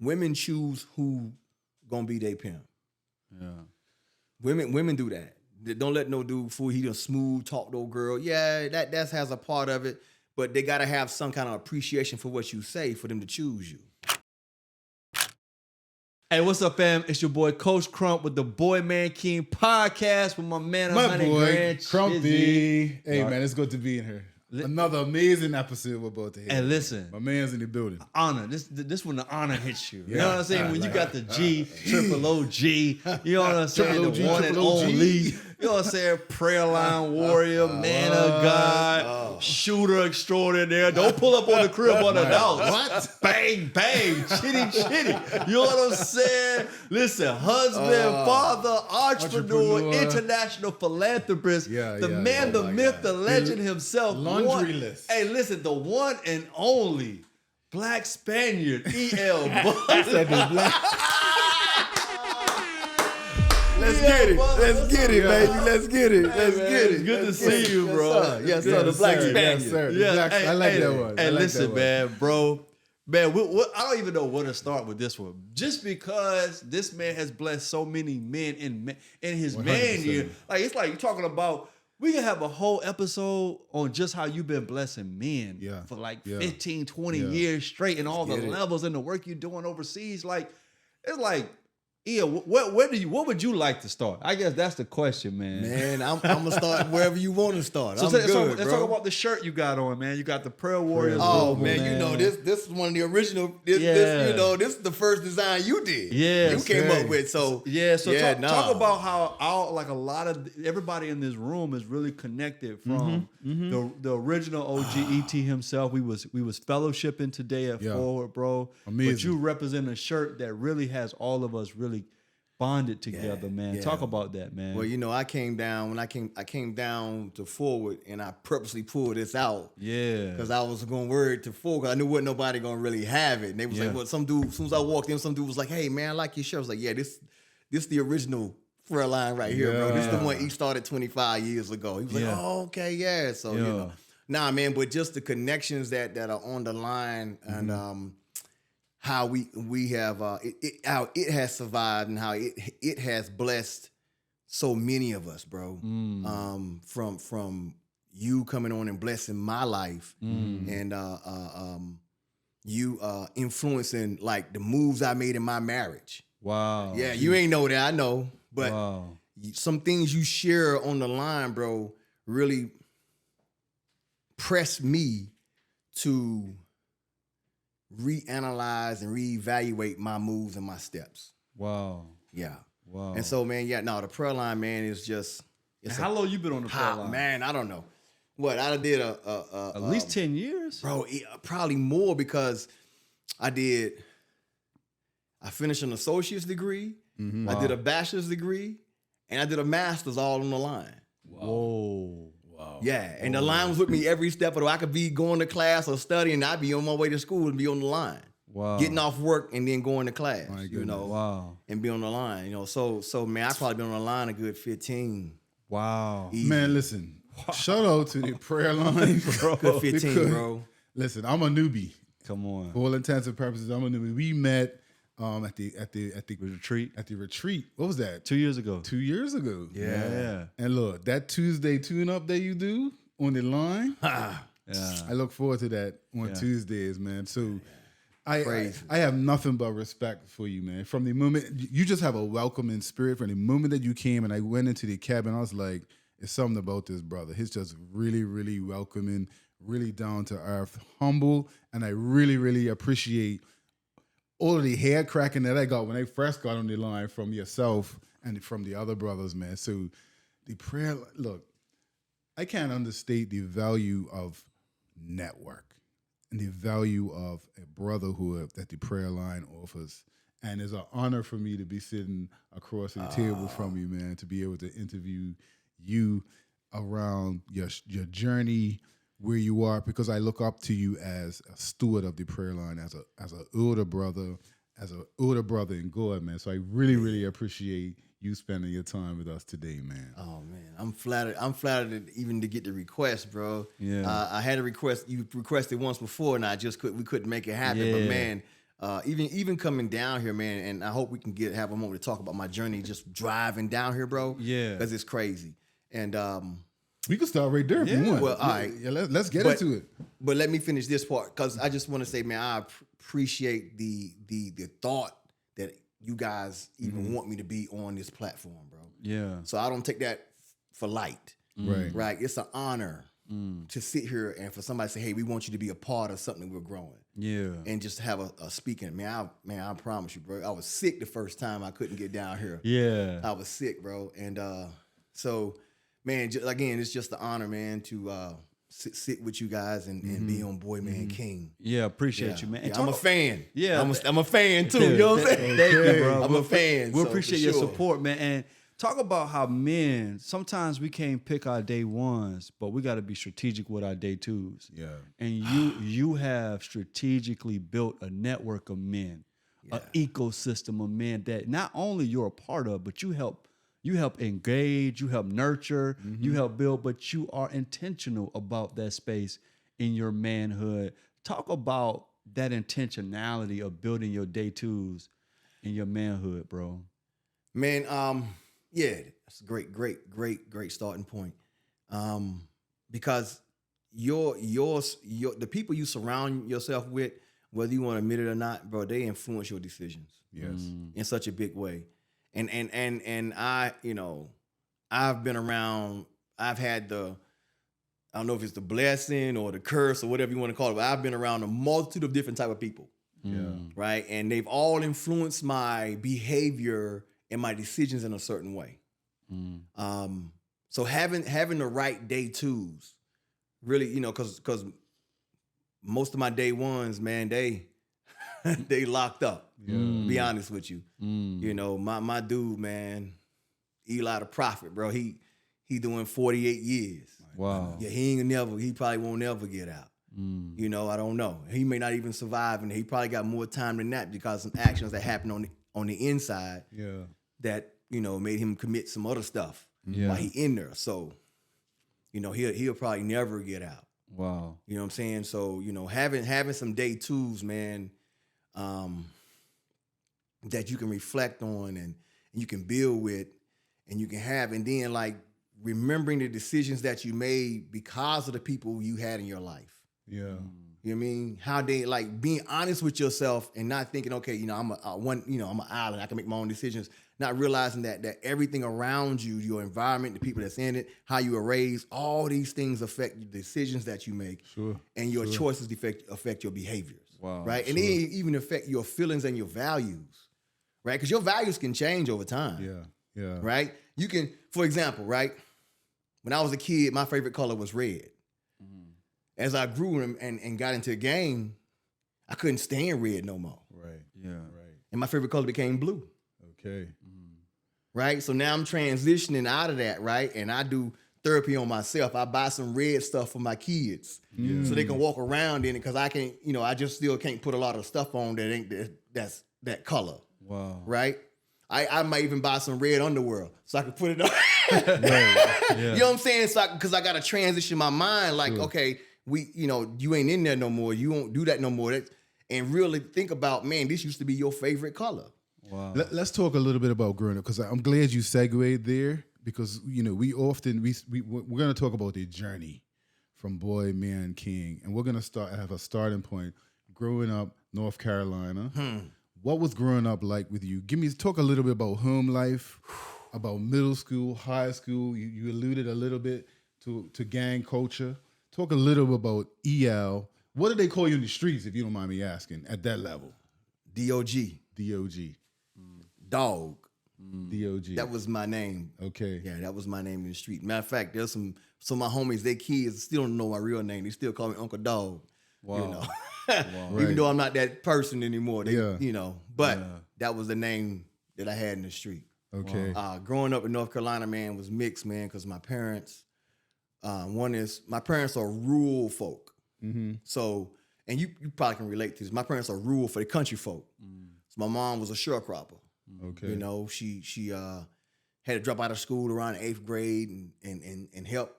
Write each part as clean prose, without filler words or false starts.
women choose who gonna be their pimp. Yeah. Women do that. They don't let no dude fool. He just smooth talk to a girl. Yeah, that has a part of it, but they gotta have some kind of appreciation for what you say for them to choose you. Hey, what's up, fam? It's your boy Coach Crump with the Boy Man King podcast with my man, My 100 boy, Grand Crumpy. Chizzy. Hey, man, it's good to be in here. Another amazing episode we're about to hear. And listen, my man's in the building. honor. This when the honor hits you. You Yeah. know what I'm saying? When you got the G, triple OG, you know what I'm saying? Triple The OG, one and triple OG. only. You know what I'm saying? Prayer line warrior, man of God, shooter extraordinaire. Don't pull up on the crib unannounced. What? Bang, bang, chitty. You know what I'm saying? Listen, husband, father, entrepreneur, international philanthropist, the man, the myth, the legend himself. Laundry list. Hey, listen, the one and only Black Spaniard, E.L. Butler. Let's get it, baby. Let's get it. It's good to see you, bro. Yes, sir. The Black Spaniard. Yes, sir. Yeah, I like that one. Hey, I like listen, that one. man, bro. Man, I don't even know where to start with this one. Just because this man has blessed so many men in his 100%. man year. Like, it's like you're talking about, we can have a whole episode on just how you've been blessing men for like 15, 20 years straight, and all the levels and the work you're doing overseas. Like, it's like, yeah, what would you like to start? I guess that's the question, man. Man, I'm gonna start wherever you want to start. So Let's talk about the shirt you got on, man. You got the Prayer Warriors. Oh logo, man, you know this is one of the original. This is the first design you did. Yeah, you came up with. So talk about how like a lot of everybody in this room is really connected from the original OG ET himself. We was fellowshipping today at Forward, bro. Amazing. But you represent a shirt that really has all of us really bonded together, man. Yeah. Talk about that, man. Well, you know, I came down down to Forward, and I purposely pulled this out. Yeah, because I was going word to Forward. 'Cause I knew wasn't nobody gonna really have it. And they was like, well, some dude. As soon as I walked in, some dude was like, "Hey, man, I like your shirt." I was like, "Yeah, this the original Prayer line right here, bro. This the one he started 25 years ago." He was like, "Oh, okay, yeah." So you know, nah, man. But just the connections that are on the line and how we have how it has survived and how it has blessed so many of us, bro. From you coming on and blessing my life and you influencing like the moves I made in my marriage. Wow. Yeah, you ain't know that, I know, but some things you share on the line, bro, really press me to reanalyze and reevaluate my moves and my steps. Wow. Yeah. Wow. And so, man, the prayer line, man, is just. How long you been on the prayer line? Man, I don't know. What I did at least 10 years, bro. Probably more because I finished an associate's degree. I did a bachelor's degree, and I did a master's all on the line. Whoa. Wow. Yeah, and the line was with me every step of the way. I could be going to class or studying, and I'd be on my way to school and be on the line. Wow. Getting off work and then going to class, you know. Wow. And be on the line, you know. So man, I probably been on the line a good 15. Wow. Easy. Man, listen. Shout out to the prayer line, bro. Good 15, bro. Listen, I'm a newbie. Come on. For all intents and purposes, I'm a newbie. We met at the retreat. At the retreat. What was that? 2 years ago. 2 years ago. Yeah. And look, that Tuesday tune-up that you do on the line, I look forward to that on Tuesdays, man. So I have nothing but respect for you, man. From the moment, you just have a welcoming spirit. From the moment that you came and I went into the cabin, I was like, it's something about this brother. He's just really, really welcoming, really down to earth, humble, and I really, really appreciate all of the hair cracking that I got when I first got on the line from yourself and from the other brothers, man. So the prayer, look, I can't understate the value of network and the value of a brotherhood that the prayer line offers. And it's an honor for me to be sitting across the table from you, man, to be able to interview you around your journey, where you are, because I look up to you as a steward of the prayer line, as an older brother in God, man. So I really, really appreciate you spending your time with us today, man. Oh man, I'm flattered even to get the request, bro. Yeah. I had a request. You requested once before, and we couldn't make it happen. Yeah. But man, even coming down here, man, and I hope we can have a moment to talk about my journey just driving down here, bro. Yeah. Because it's crazy. And we can start right there if you want. Well, all right. Yeah, let's get into it. But let me finish this part, because I just want to say, man, I appreciate the thought that you guys even want me to be on this platform, bro. Yeah. So I don't take that for light. Right. It's an honor to sit here and for somebody to say, hey, we want you to be a part of something we're growing. Yeah. And just have a speaking. Man, I promise you, bro. I was sick the first time I couldn't get down here. Yeah. I was sick, bro. And so, man, again, it's just an honor, man, to sit with you guys and be on Boy Man King. Yeah, appreciate you, man. Yeah, I'm a fan. Yeah. I'm a fan too. You know what I'm saying? Thank you, bro. I'm a fan. We so appreciate for your sure. support, man. And talk about how men, sometimes we can't pick our day ones, but we got to be strategic with our day twos. Yeah. And you have strategically built a network of men, an ecosystem of men that not only you're a part of, but you help engage, you help nurture, you help build, but you are intentional about that space in your manhood. Talk about that intentionality of building your day twos in your manhood, bro. Man, yeah, that's a great starting point. Because the people you surround yourself with, whether you want to admit it or not, bro, they influence your decisions. Yes. In such a big way. And I, I've been around, I've had I don't know if it's the blessing or the curse or whatever you want to call it, but I've been around a multitude of different type of people. Yeah. Right. And they've all influenced my behavior and my decisions in a certain way. So having the right day twos, really, because most of my day ones, man, they locked up. To be honest with you. My dude, man, Eli the Prophet, bro, he doing 48 years. Wow. Yeah, he probably won't ever get out. I don't know. He may not even survive, and he probably got more time than that because some actions that happened on the inside that, made him commit some other stuff while he in there. So, he'll probably never get out. Wow. You know what I'm saying? So, having some day twos, man, that you can reflect on and you can build with and you can have, and then like remembering the decisions that you made because of the people you had in your life. Yeah. You know what I mean? How they like being honest with yourself and not thinking, okay, I'm an island, I can make my own decisions. Not realizing that everything around you, your environment, the people that's in it, how you were raised, all these things affect the decisions that you make. Sure. And your choices affect your behaviors. Wow. Right? And they even affect your feelings and your values. Right? Because your values can change over time. Yeah. Yeah. Right? You can, for example, right? When I was a kid, my favorite color was red. As I grew and got into the game, I couldn't stand red no more. Right. Yeah. Right. And my favorite color became blue. Okay. Right? So now I'm transitioning out of that, right? And I do therapy on myself. I buy some red stuff for my kids so they can walk around in it, because I can, I just still can't put a lot of stuff on that ain't that's that color. Wow. Right? I might even buy some red underwear so I can put it on. Right. Yeah. You know what I'm saying? So because I got to transition my mind, like, okay, you ain't in there no more. You won't do that no more. And really think about, man, this used to be your favorite color. Wow. Let's talk a little bit about growing up, because I'm glad you segued there, because we often we're going to talk about the journey from boy, man, king, and we're going to have a starting point growing up North Carolina. What was growing up like with you? Talk a little bit about home life, about middle school, high school. You alluded a little bit to gang culture. Talk a little bit about EL. What do they call you in the streets, if you don't mind me asking, at that level? D.O.G. D.O.G. Dog. D.O.G. That was my name. Okay. Yeah, that was my name in the street. Matter of fact, there's some of my homies, they kids still don't know my real name. They still call me Uncle Dog. Wow. Even though I'm not that person anymore. But Yeah. that was the name that I had in the street. Okay. Growing up in North Carolina, man, was mixed, man, because my parents, my parents are rural folk. So, and you probably can relate to this. My parents are rural for the country folk. So my mom was a sharecropper. Okay. She had to drop out of school around the 8th grade and help,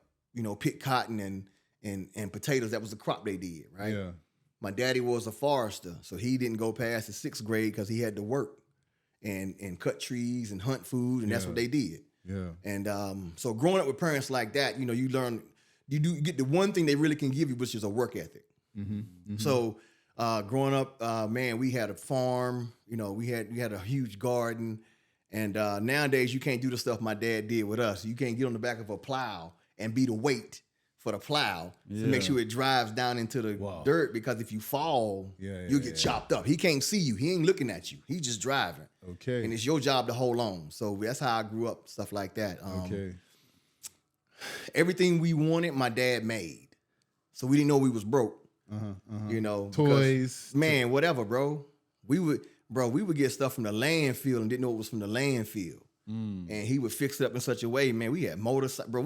pick cotton and potatoes. That was the crop they did, right? Yeah. My daddy was a forester, so he didn't go past the 6th grade because he had to work and cut trees and hunt food, and that's what they did. Yeah. And so growing up with parents like that, you know, you get the one thing they really can give you, which is a work ethic. Mm-hmm. Mm-hmm. So growing up, man, we had a farm. You know, we had a huge garden, and nowadays you can't do the stuff my dad did with us. You can't get on the back of a plow and be the weight for the plow to make sure it drives down into the dirt, because if you fall, you'll get chopped up. He can't see you. He ain't looking at you. He's just driving. Okay. And it's your job to hold on. So that's how I grew up, stuff like that. Okay. Everything we wanted, my dad made. So we didn't know we was broke. You know, toys, man, whatever, bro. We would get stuff from the landfill and didn't know it was from the landfill. And he would fix it up in such a way, man. We had motorcycle, bro.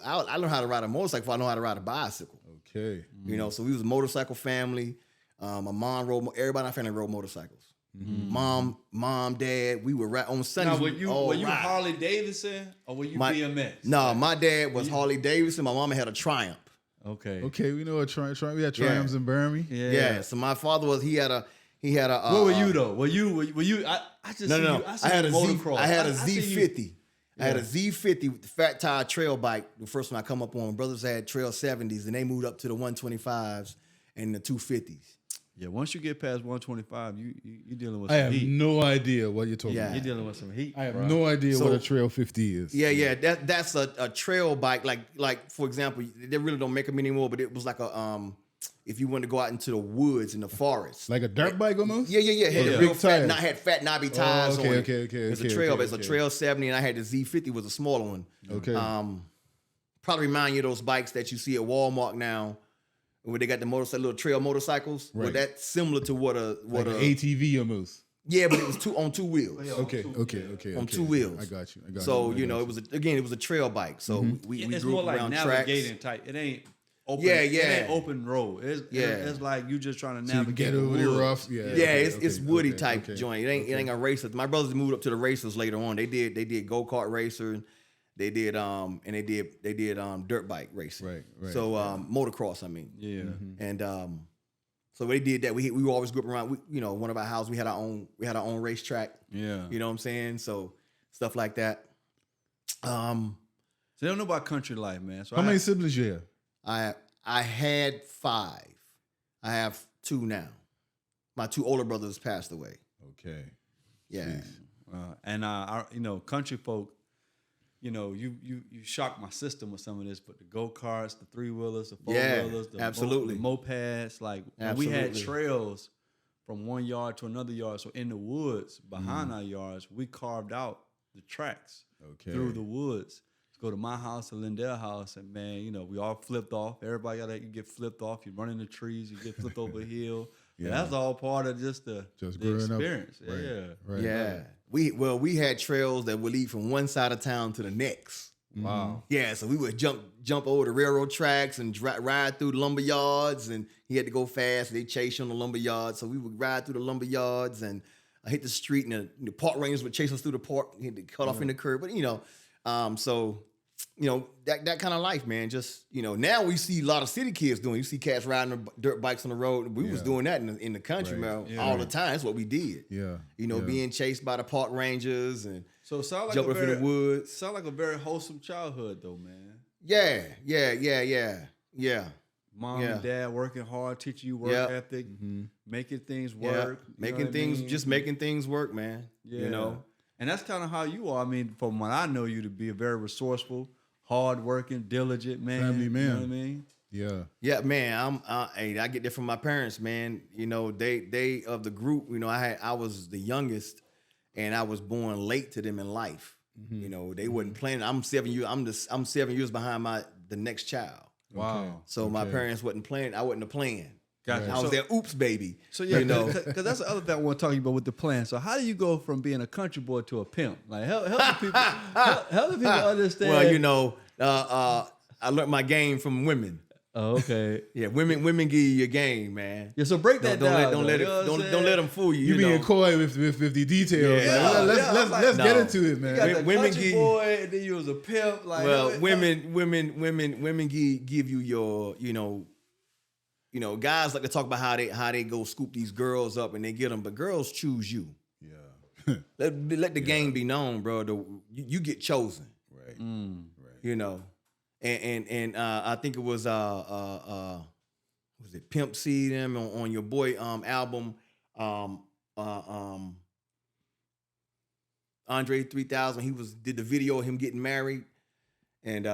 I learned how to ride a motorcycle before I know how to ride a bicycle. Okay. You know, so we was a motorcycle family. My mom everybody in our family rode motorcycles. Mom, dad, we were right on Sundays. Now, were you Harley Davidson or were you BMX? No, my dad was Harley Davidson. My mama had a Triumph. Okay, we know a Triumph. We had Triumphs in Burmy. Yeah. So my father he had a. Where were you though? Were you? I just no. I had a motocross. I had a Z50. I had a Z50 with the fat tire trail bike. The first one I come up on. Brothers had trail 70s, and they moved up to the 125s and the 250s. Yeah, once you get past 125, you're dealing with some heat. I have no idea what you're talking about. You're dealing with some heat. I have no idea what a Trail 50 is. Yeah. That's a trail bike. Like for example, they really don't make them anymore, but it was like a if you want to go out into the woods in the forest, like a dirt bike almost. Yeah. Had a big fat, had fat knobby tires on it. Okay. It's a trail. It's a Trail 70, and I had the Z50 was a smaller one. Okay. Probably remind you of those bikes that you see at Walmart now, where they got the little trail motorcycles. Right. Well, that's similar to what an ATV almost. Yeah, but it was on two wheels. Okay. On two wheels. I got you. So it was a trail bike. So we it's grew more up like around navigating tracks. type. It ain't open. Yeah. It ain't open road. It's like you just trying to navigate. Get over the rough. Yeah. It's woody type joint. It ain't a racer. My brothers moved up to the racers later on. They did go-kart racer. They did dirt bike racing. Right. So motocross, I mean. Yeah. And so they did that. We would always go up around. One of our houses we had our own racetrack. Yeah. You know what I'm saying? So stuff like that. So they don't know about country life, man. So how many siblings you have? I had 5. I have 2 now. My 2 older brothers passed away. Okay. Yeah. And country folk, you shocked my system with some of this, but the go-karts, the 3-wheelers, the 4-wheelers, the mopeds, we had trails from one yard to another yard. So in the woods behind our yards, we carved out the tracks through the woods. Go to my house or Lindell house, and man, we all flipped off. Everybody you get flipped off. You run in the trees, you get flipped over a hill. Yeah, that's all part of just the experience. Up. Right. Yeah. We had trails that would lead from one side of town to the next. Wow. Yeah, so we would jump over the railroad tracks and ride through the lumber yards, and he had to go fast. They chase you on the lumber yards, so we would ride through the lumber yards and hit the street, and the park rangers would chase us through the park. He had to cut off in the curb, but that kind of life, man. Just now we see a lot of city kids doing. You see cats riding dirt bikes on the road. We was doing that in the country, man, all the time. That's what we did. Yeah, being chased by the park rangers and sound like jumping in the woods. Sound like a very wholesome childhood, though, man. Yeah. Mom and dad working hard, teaching you work ethic, making things work, making things work, man. Yeah. And that's kind of how you are. I mean, from what I know you to be, a very resourceful, hardworking, diligent man. Family man. You know what I mean? Yeah. Yeah, man. I get that from my parents, man. They of the group. I was the youngest, and I was born late to them in life. They wasn't planning. I'm 7 years. I'm 7 years behind the next child. Wow. So my parents wasn't planning. I wasn't a plan. Gotcha. I was their oops baby. So because that's the other thing I want to talk to you about with the plan. So how do you go from being a country boy to a pimp? Like help the people, help the people understand. Well, I learned my game from women. Oh, okay. Yeah, women give you your game, man. Yeah, so break that down. Don't let them fool you. You being coy with the details. Yeah. Let's get into it, man. You got the country boy, and then you was a pimp. Like, women give you your you know, guys like to talk about how they go scoop these girls up and they get them, but girls choose you. Yeah. let the game be known, bro. You get chosen. Right. Right. You know, and I think it was it Pimp C them on your boy album Andre 3000. He did the video of him getting married, and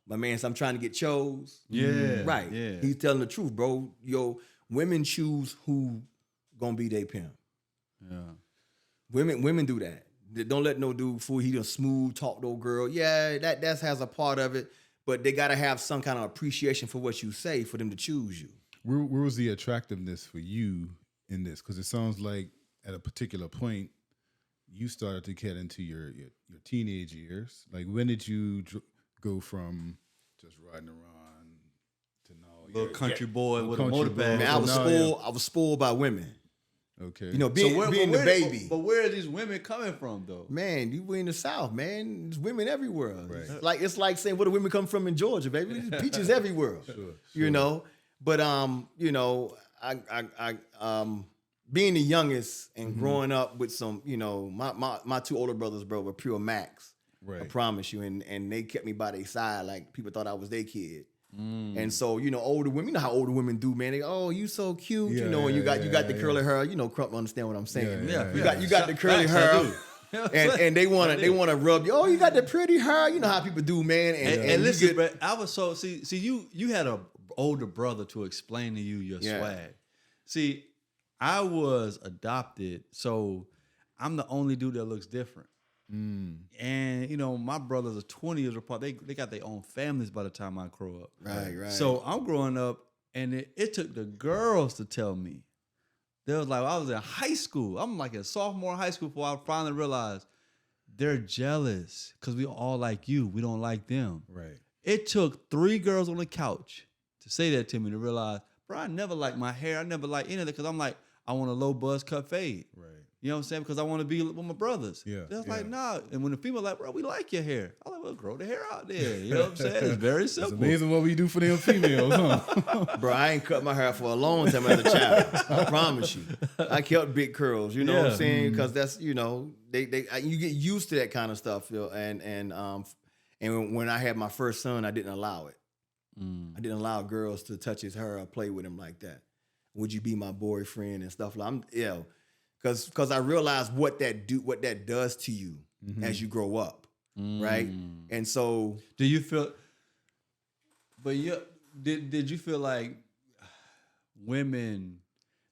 my man said, I'm trying to get chose. Yeah, right. Yeah, he's telling the truth, bro. Yo, women choose who gonna be their pimp. Yeah, women do that. They don't let no dude fool. He done smooth talk to a girl. Yeah, that has a part of it, but they gotta have some kind of appreciation for what you say for them to choose you. Where was the attractiveness for you in this? Because it sounds like at a particular point, you started to get into your teenage years. Like, when did you go from just riding around to now? Little country boy with a country motorbag. Man, I was spoiled by women. Okay. You know, being the baby. But where are these women coming from, though? Man, you were in the South, man. There's women everywhere. Right. It's like saying, where do women come from in Georgia, baby? There's peaches everywhere. Sure. You know? But you know, I being the youngest and growing up with some, you know, my two older brothers, bro, were pure Max. Right. I promise you. And they kept me by their side, like people thought I was their kid. And so, you know, older women, you know how older women do, man. They, oh, you so cute, you know, and you got the curly hair. You know, Crump understand what I'm saying. You got the curly hair. and they wanna rub you. Oh, you got the pretty hair. You know how people do, man. And listen, bro, I was so see you had a older brother to explain to you your swag. See, I was adopted, so I'm the only dude that looks different. And you know, my brothers are 20 years apart. They got their own families by the time I grow up. Right. So I'm growing up, and it took the girls to tell me. They was like, I was in high school. I'm like a sophomore in high school before I finally realized they're jealous because we all like you. We don't like them. Right. It took 3 girls on the couch to say that to me, to realize, bro, I never liked my hair. I never liked anything because I'm like, I want a low buzz cut fade. Right. You know what I'm saying? Because I want to be with my brothers. Yeah. They're like, nah. And when the female like, bro, we like your hair. I'm like, well, grow the hair out there. You know what I'm saying? It's very simple. It's amazing what we do for them females, huh? Bro, I ain't cut my hair for a long time as a child. I promise you. I kept big curls. You know what I'm saying? Because that's, you know, you get used to that kind of stuff. You know? And when I had my first son, I didn't allow it. I didn't allow girls to touch his hair or play with him like that. Would you be my boyfriend and stuff like that? Because I realized what that does to you as you grow up, right? And so, do you feel? But did you feel like women?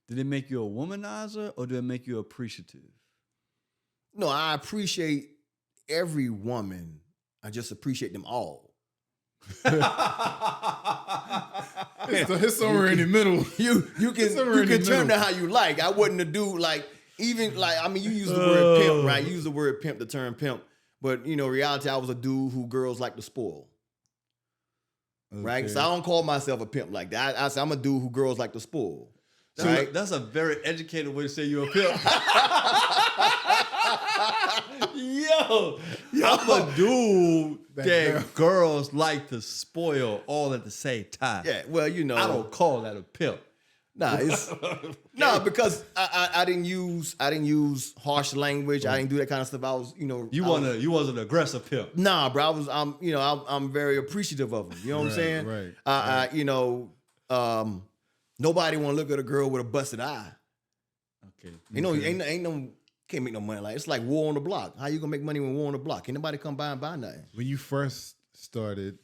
Did it make you a womanizer or did it make you appreciative? No, I appreciate every woman. I just appreciate them all. It's somewhere in the middle. You can turn to how you like. I wasn't a dude like. Even like, I mean, you use the word pimp, right? You use the word pimp, the term pimp. But, you know, reality, I was a dude who girls like to spoil. Okay. Right? So I don't call myself a pimp like that. I say I'm a dude who girls like to spoil. Right? That's a very educated way to say you're a pimp. Yo, I'm a dude that girls like to spoil all at the same time. Yeah, well, you know. I don't call that a pimp. Nah, it's because I didn't use harsh language. I didn't do that kind of stuff. I was, you know, you was an aggressive pimp. Nah, bro. I'm very appreciative of them. You know what I'm saying? Right. You know, nobody want to look at a girl with a busted eye. Okay. You know, ain't no can't make no money like it's like war on the block. How you gonna make money when war on the block? Ain't nobody come by and buy nothing. When you first started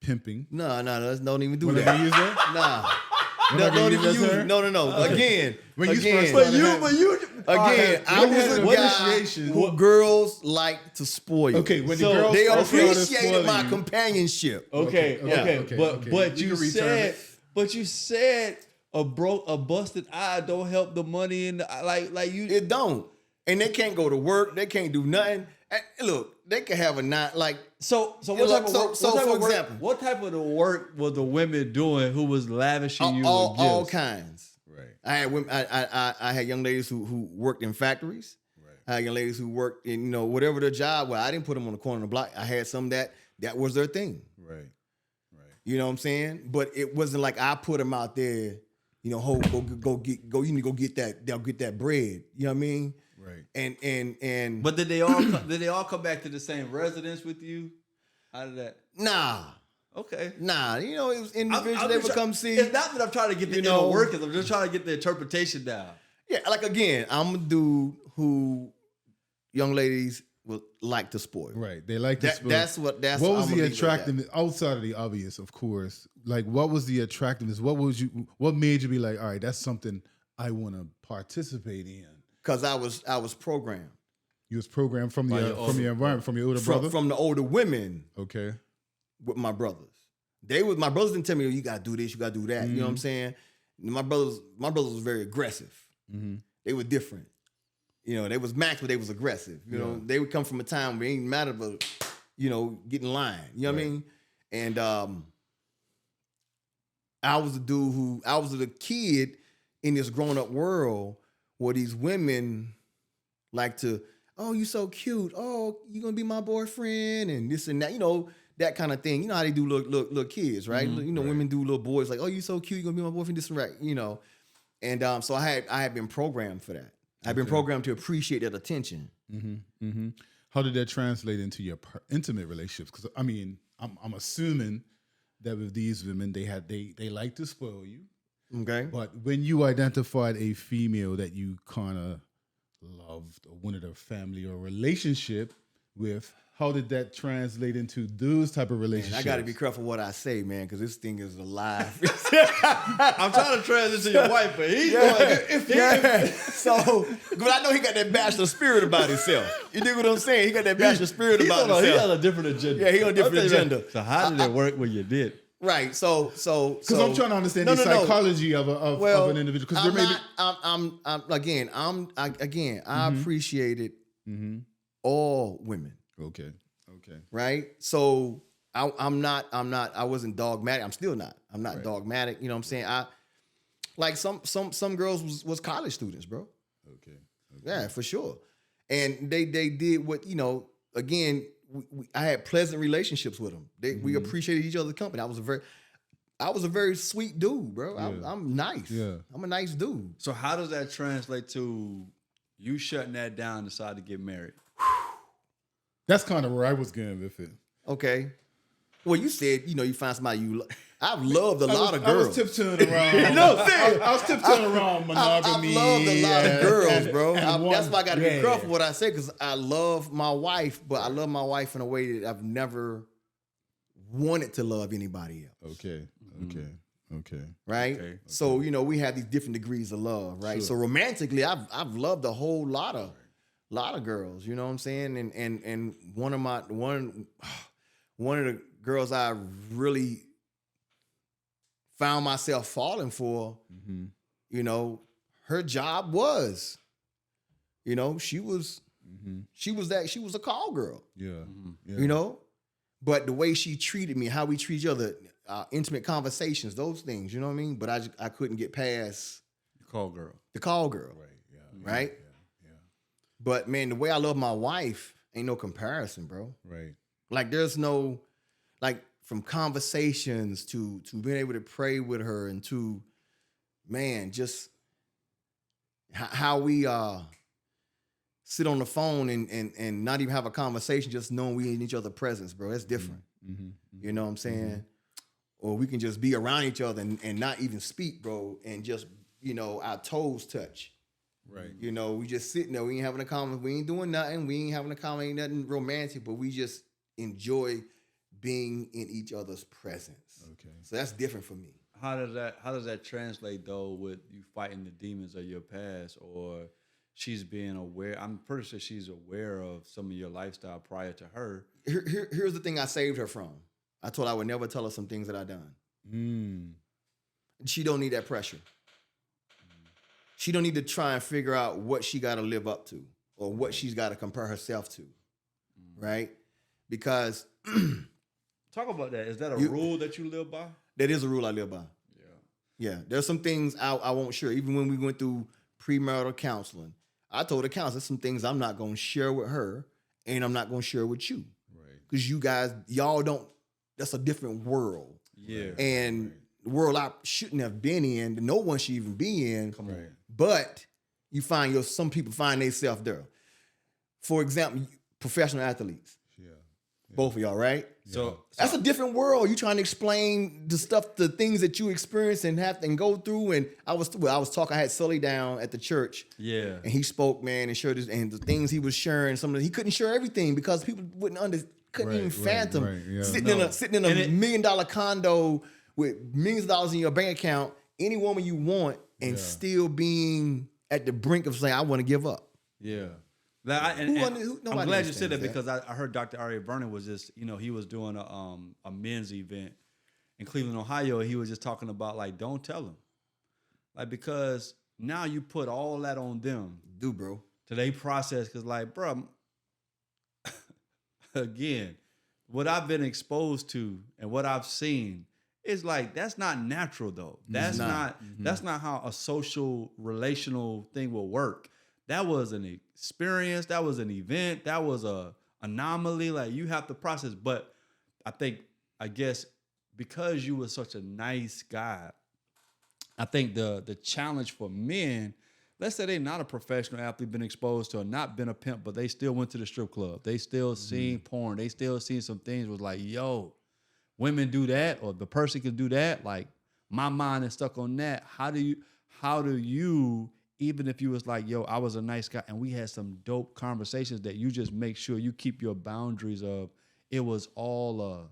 pimping, no, don't even do that. Use that? Nah. No, don't even use it. No. Again, but you, I was a guy who girls like to spoil. Okay, when the girls they appreciated my companionship. Okay. But you said a busted eye don't help the money in like you. It don't, and they can't go to work. They can't do nothing. Look, they can have a night like so. What type of work? For example, what type of the work was the women doing who was lavishing you with gifts? All kinds. Right. I had women. I had young ladies who worked in factories. Right. I had young ladies who worked in whatever their job was. I didn't put them on the corner of the block. I had some that was their thing. Right. You know what I'm saying? But it wasn't like I put them out there, you know, go you need to go get that, they'll get that bread. You know what I mean? Right. And But did they all come back to the same residence with you? Out of that? Nah. Okay. Nah, you know, it was individuals they would come see. It's not that I'm trying to get the inner workings. I'm just trying to get the interpretation down. Yeah, like again, I'm a dude who young ladies would like to spoil. Right. They like to spoil. What was the attractiveness outside of the obvious, of course? Like, what was the attractiveness? What made you be like, all right, that's something I want to participate in? Because I was programmed. You was programmed from your environment, from your older brother? From the older women. Okay. With my brothers. My brothers didn't tell me, you gotta do this, you gotta do that. You know what I'm saying? My brothers was very aggressive. Mm-hmm. They were different. You know, they was max, but they was aggressive. You know, they would come from a time where it ain't matter about, you know, get in line. You know what I mean? And I was the kid in this grown up world where these women like to, oh, you so cute. Oh, you gonna be my boyfriend and this and that. You know, that kind of thing. You know how they do little kids, right? Mm-hmm. You know, women do little boys like, oh, you so cute. You gonna be my boyfriend, this and that. You know, and so I had been programmed for that. I've been programmed to appreciate that attention. Mm-hmm. Mm-hmm. How did that translate into your intimate relationships? Because I mean, I'm assuming that with these women, they like to spoil you. Okay. But when you identified a female that you kind of loved or wanted a family or relationship with, how did that translate into those type of relationships? Man, I got to be careful what I say, man, because this thing is alive. I'm trying to transition your wife, but he's going. So, but I know he got that bachelor spirit about himself. You dig what I'm saying? He got that bachelor spirit about himself. He got a different agenda. Yeah, he on a different agenda. So how did it work when you did? Right. So because I'm trying to understand the psychology of an individual. Because I appreciated all women. Okay. Right. So I wasn't dogmatic. I'm still not. I'm not dogmatic. You know what I'm saying? I like some girls was college students, bro. Okay. Yeah, for sure. And they did what, you know, again, I had pleasant relationships with them. We appreciated each other's company. I was a very sweet dude, bro. Yeah. I'm nice. Yeah. I'm a nice dude. So how does that translate to you shutting that down and decide to get married? That's kind of where I was going with it. Okay. Well, you said, you know, you find somebody you love. I've loved a lot of girls. I was tiptoeing around. I was tiptoeing around monogamy. I've loved a lot of girls, bro. That's why I got to be careful what I say, because I love my wife, but I love my wife in a way that I've never wanted to love anybody else. Okay. Right? Okay. So, you know, we have these different degrees of love, right? Sure. So romantically, I've loved a whole lot of girls, you know what I'm saying? And one of the girls I really found myself falling for, you know, her job was, you know, she was a call girl. Yeah. You know? But the way she treated me, how we treat each other, intimate conversations, those things, you know what I mean? But I couldn't get past the call girl. Right. Yeah. Right? Yeah. But man, the way I love my wife ain't no comparison, bro. Right. Like there's no, like from conversations to being able to pray with her and to, man, just how we sit on the phone and not even have a conversation, just knowing we in each other's presence, bro. That's different. You know what I'm saying? Or we can just be around each other and not even speak, bro, and just, you know, our toes touch. Right. You know, we just sitting there. We ain't having a comment. We ain't doing nothing. We ain't having a comment. Ain't nothing romantic, but we just enjoy being in each other's presence. Okay. So that's different for me. How does that translate though with you fighting the demons of your past, or she's being aware? I'm pretty sure she's aware of some of your lifestyle prior to her. Here's the thing I saved her from. I told her I would never tell her some things that I done. She don't need that pressure. She don't need to try and figure out what she got to live up to or what she's got to compare herself to, right? Because talk about that. Is that a rule that you live by? That is a rule I live by. Yeah. There's some things I won't share. Even when we went through premarital counseling, I told the counselor some things I'm not going to share with her, and I'm not going to share with you, right? Because y'all don't. That's a different world. Yeah. And the world I shouldn't have been in, that no one should even be in. But you find some people find themselves there. For example, professional athletes. Yeah. Both of y'all, right? So that's a different world. You trying to explain the things that you experience and have to go through. And I was talking. I had Sully down at the church. Yeah, and he spoke, man, and shared and the things he was sharing. He couldn't share everything because people couldn't even fathom sitting in a $1 million condo with millions of dollars in your bank account, any woman you want, and still being at the brink of saying, I want to give up. Yeah. I'm glad you said that because I heard Dr. Aria Vernon was just, he was doing a men's event in Cleveland, Ohio. And he was just talking about, like, don't tell them. Like, because now you put all that on them. Bro. To they process, because, like, bro, again, what I've been exposed to and what I've seen is like, that's not natural, though. That's not how a social, relational thing will work. That was an experience. That was an event. That was a anomaly. Like, you have to process. But I guess because you were such a nice guy, I think the challenge for men, let's say they're not a professional athlete, been exposed to or not been a pimp, but they still went to the strip club. They still seen porn. They still seen some things was like, yo, women do that, or the person can do that. Like, my mind is stuck on that. How do you, even if you was like, yo, I was a nice guy and we had some dope conversations, that you just make sure you keep your boundaries of, it was all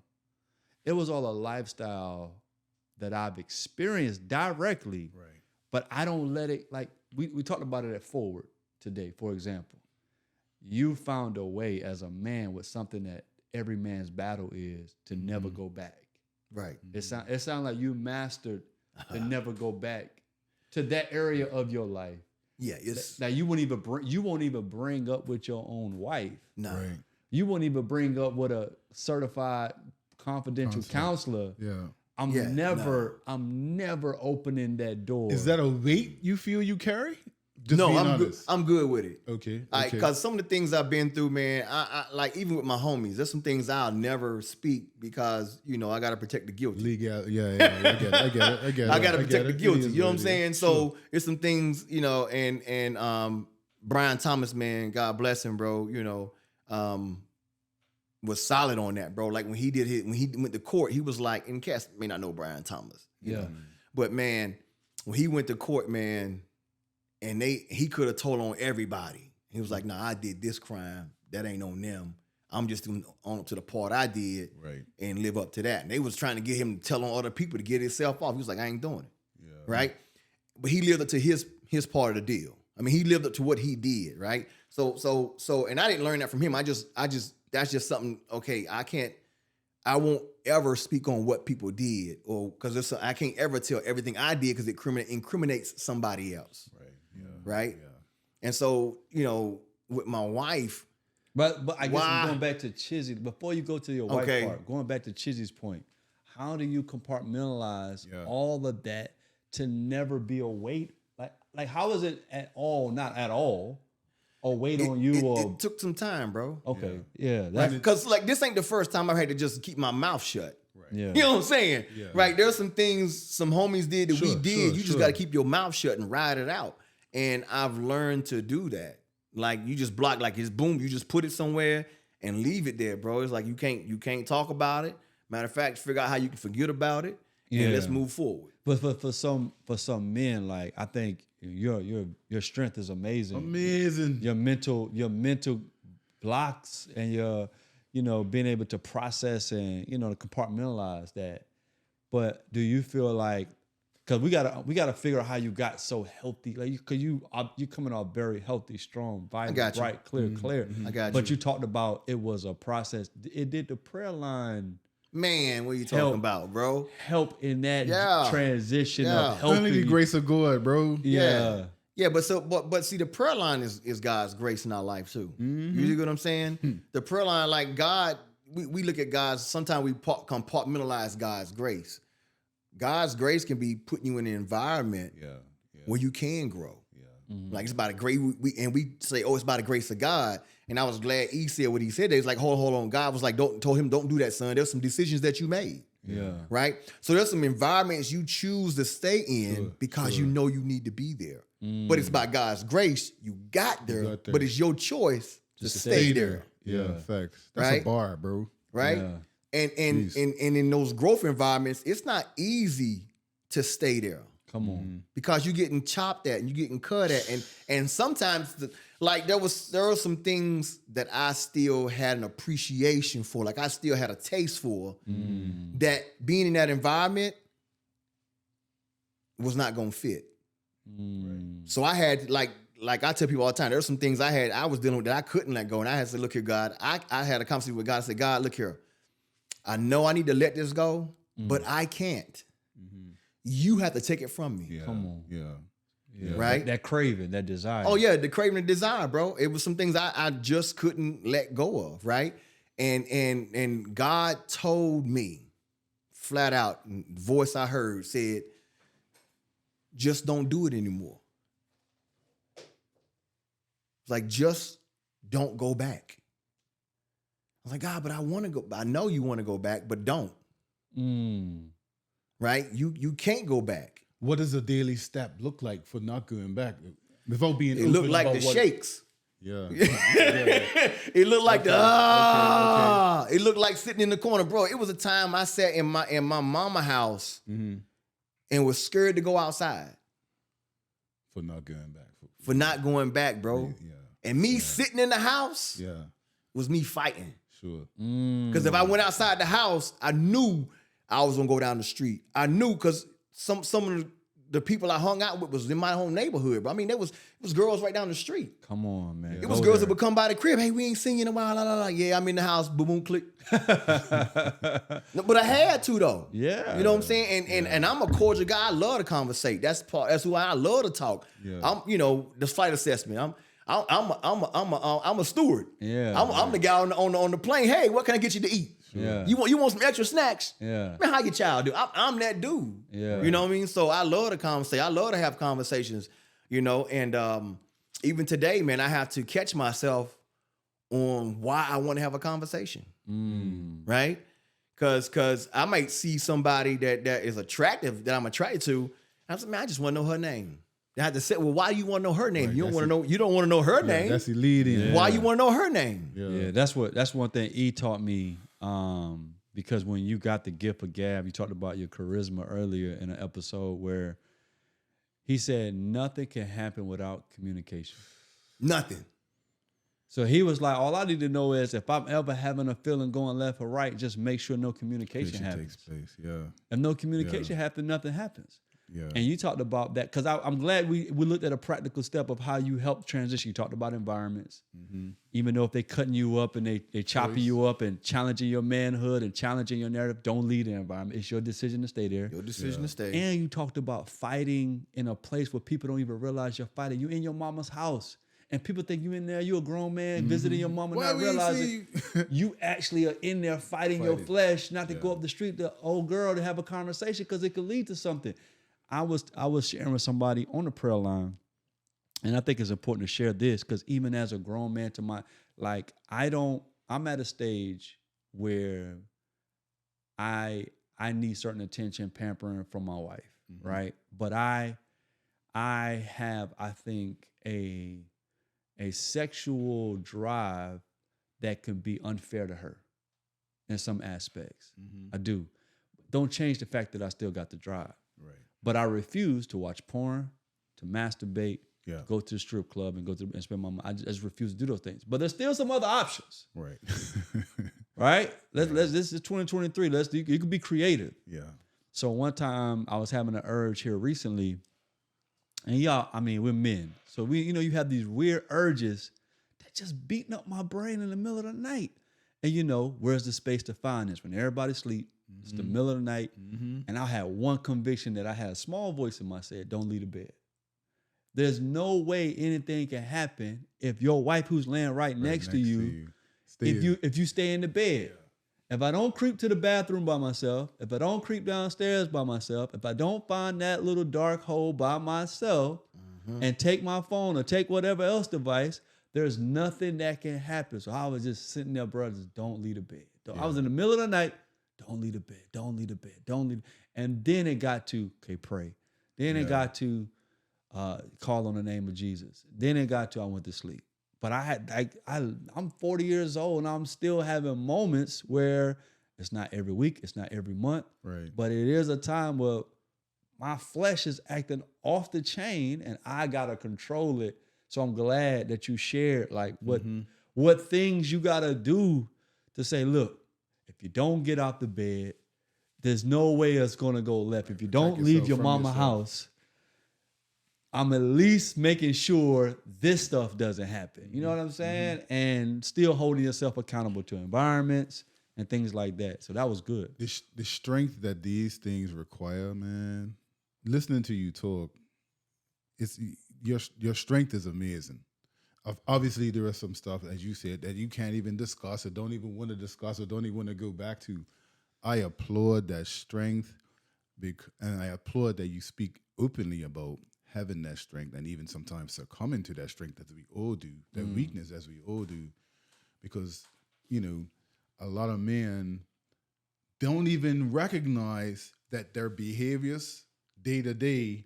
a lifestyle that I've experienced directly, right? But I don't let it, like, we talked about it at Forward today, for example. You found a way as a man with something that every man's battle is to never go back. Right. It sounds like you mastered to never go back to that area of your life. Yeah, it's now you won't even bring up with your own wife. No. Right. You won't even bring up with a certified confidential counselor. Yeah. I'm never opening that door. Is that a weight you feel you carry? I'm good with it. Okay. Because some of the things I've been through, man, I like, even with my homies, there's some things I'll never speak because, I got to protect the guilty. Legal, yeah. I get it. I got to protect the guilty. You know what I'm saying? So it's some things, and Brian Thomas, man, God bless him, bro, was solid on that, bro. Like when he went to court, he was like, and Cass may not know Brian Thomas, you know, but man, when he went to court, man, and he could have told on everybody. He was like, nah, I did this crime. That ain't on them. I'm just doing on up to the part I did and live up to that. And they was trying to get him to tell on other people to get himself off. He was like, I ain't doing it. Yeah. Right? But he lived up to his part of the deal. I mean, he lived up to what he did, right? So, and I didn't learn that from him. I just, that's just something, okay, I won't ever speak on what people did, or because I can't ever tell everything I did because it incriminates somebody else. Right. Yeah. Right. Yeah. And so, with my wife. But I guess I'm going back to Chizzy. Before you go to your wife part, going back to Chizzy's point, how do you compartmentalize all of that to never be a weight? Like how is it at all, not at all, or weight on you? It took some time, bro. Okay. Yeah. Because this ain't the first time I've had to just keep my mouth shut. Right. Yeah. You know what I'm saying? Yeah. Right. There's some things some homies did that we did. You just got to keep your mouth shut and ride it out. And I've learned to do that. Like you just block, like it's boom, you just put it somewhere and leave it there, bro. It's like you can't talk about it. Matter of fact, figure out how you can forget about it and let's move forward. But for some men, like I think your strength is amazing. Amazing. Your mental blocks and your being able to process and to compartmentalize that. But do you feel like, because we gotta figure out how you got so healthy, like because you coming off very healthy, strong, vibrant, bright, clear. I got you. But you talked about it was a process. It did the prayer line. Man, what are you talking about, bro? Help in that transition of helping. Only the grace of God, bro. Yeah. Yeah, but see, the prayer line is God's grace in our life too. Mm-hmm. You see what I'm saying? The prayer line, like God, we look at God's. Sometimes we compartmentalize God's grace. God's grace can be putting you in an environment where you can grow. Yeah. Mm-hmm. Like it's about a grace. We say, oh, it's by the grace of God. And I was glad he said what he said. They was like, hold on. God was like, don't do that, son. There's some decisions that you made. Yeah. Right? So there's some environments you choose to stay in because you know you need to be there. But it's by God's grace, you got there, but it's your choice to stay there. Yeah, facts. That's a bar, bro. Right? Yeah. And in those growth environments, it's not easy to stay there. Come on. Because you're getting chopped at and you're getting cut at. And sometimes there were some things that I still had an appreciation for, like I still had a taste for, that being in that environment was not gonna fit. So I had like I tell people all the time, there's some things I was dealing with that I couldn't let go. And I had to say, look here, God. I had a conversation with God. I said, God, look here. I know I need to let this go, but I can't. You have to take it from me. Yeah. Come on. Yeah. Right? That craving, that desire. Oh, yeah, the craving and desire, bro. It was some things I just couldn't let go of, right? And God told me flat out, the voice I heard said, just don't do it anymore. It's like, just don't go back. I was like, God, but I want to go. I know you want to go back, but don't. Right? You can't go back. What does a daily step look like for not going back? Without being it looked like the shakes. Yeah. It looked like it looked like sitting in the corner, bro. It was a time I sat in my mama house and was scared to go outside. For not going back. For not going back, bro. Yeah. And me sitting in the house was me fighting. Sure. Because if I went outside the house, I knew I was gonna go down the street. I knew because some of the people I hung out with was in my home neighborhood, bro. I mean, it was girls right down the street. Come on, man. It was girls that would come by the crib. Hey, we ain't seen you in a while. La, la, la. Yeah, I'm in the house. Boom, boom, click. No, but I had to though. Yeah. You know what I'm saying? And I'm a cordial guy. I love to conversate. That's who I love to talk. Yeah. I'm, the flight assessment. I'm a steward. Yeah. I'm the guy on the plane. Hey, what can I get you to eat? Yeah. You want some extra snacks? Yeah. Man, how your child do? I'm that dude. Yeah. You know what I mean? So I love to conversate. I love to have conversations, and even today, man, I have to catch myself on why I want to have a conversation. Right? Cause I might see somebody that is attractive, that I'm attracted to. I'm like, man, I just want to know her name. I had to say, well, why do you want to know her name? Right, you don't want to know her name. That's elite. Yeah. Why you want to know her name? Yeah, that's one thing E taught me. Because when you got the gift of gab, you talked about your charisma earlier in an episode where he said nothing can happen without communication. Nothing. So he was like, all I need to know is if I'm ever having a feeling going left or right, just make sure no communication happens. Takes place. Yeah. If no communication happens, nothing happens. Yeah. And you talked about that because I'm glad we looked at a practical step of how you help transition. You talked about environments, even though if they cutting you up and they chopping you up and challenging your manhood and challenging your narrative, don't leave the environment. It's your decision to stay there. Your decision to stay. And you talked about fighting in a place where people don't even realize you're fighting. You in your mama's house. And people think you in there, you a grown man visiting your mama, not realizing you actually are in there fighting your flesh, not to go up the street to old girl to have a conversation because it could lead to something. I was sharing with somebody on the prayer line, and I think it's important to share this because even as a grown man I'm at a stage where I need certain attention, pampering from my wife, right? But I have, I think, a sexual drive that can be unfair to her in some aspects. I do. Don't change the fact that I still got the drive. Right. But I refuse to watch porn, to masturbate, go to the strip club and spend my money. I just refuse to do those things. But there's still some other options. Right. Right? This is 2023. You can be creative. Yeah. So one time I was having an urge here recently, and y'all, I mean, we're men. So you have these weird urges that just beating up my brain in the middle of the night. And where's the space to find this? When everybody's asleep, it's the middle of the night, and I had one conviction that I had a small voice in my head, don't leave the bed. There's no way anything can happen if your wife who's laying right next to you, if you stay in the bed. If I don't creep to the bathroom by myself, if I don't creep downstairs by myself, if I don't find that little dark hole by myself and take my phone or take whatever else device, there's nothing that can happen. So I was just sitting there, brothers, don't leave the bed. I was in the middle of the night, don't leave the bed, don't leave the bed, don't leave. And then it got to, okay, pray. Then it got to call on the name of Jesus. Then it got to, I went to sleep. But I'm 40 years old and I'm still having moments where it's not every week, it's not every month, right? But it is a time where my flesh is acting off the chain and I gotta control it. So I'm glad that you shared like what things you gotta do to say, look, if you don't get out the bed, there's no way it's gonna go left. If you don't leave your mama's house, I'm at least making sure this stuff doesn't happen. You know what I'm saying? And still holding yourself accountable to environments and things like that. So that was good. The strength that these things require, man. Listening to you talk, it's your strength is amazing. Obviously, there is some stuff, as you said, that you can't even discuss or don't even want to discuss or don't even want to go back to. I applaud that strength, and I applaud that you speak openly about having that strength and even sometimes succumbing to that strength as we all do, that weakness as we all do. Because, a lot of men don't even recognize that their behaviors day to day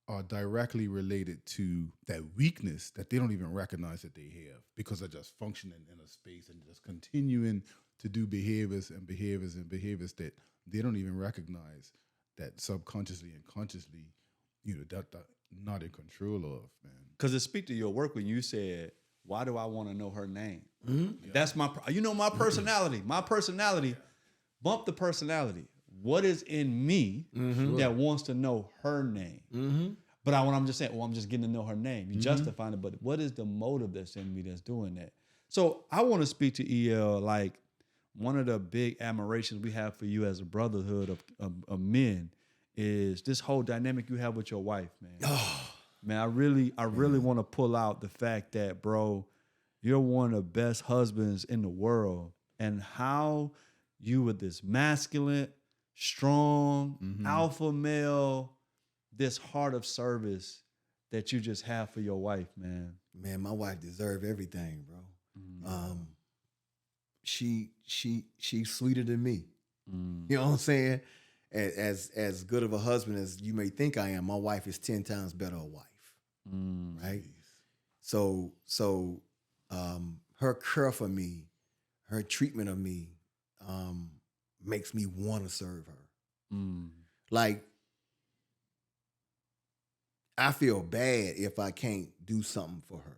are directly related to that weakness that they don't even recognize that they have because they're just functioning in a space and just continuing to do behaviors and behaviors and behaviors that they don't even recognize that subconsciously and consciously, that not in control of, man. Because it speaks to your work when you said, why do I want to know her name? Mm-hmm. That's my personality. My personality, bump the personality. What is in me that wants to know her name? But when I'm just saying, I'm just getting to know her name. You justifying it, but what is the motive that's in me that's doing that? So I want to speak to EL, like one of the big admirations we have for you as a brotherhood of men is this whole dynamic you have with your wife, man. Oh. Man, I really want to pull out the fact that, bro, you're one of the best husbands in the world, and how you were this masculine, strong, alpha male, this heart of service that you just have for your wife, man. Man, my wife deserves everything, bro. She's sweeter than me. You know what I'm saying? As good of a husband as you may think I am, my wife is 10 times better a wife. Right? So her care for me, her treatment of me, makes me want to serve her. Like, I feel bad if I can't do something for her.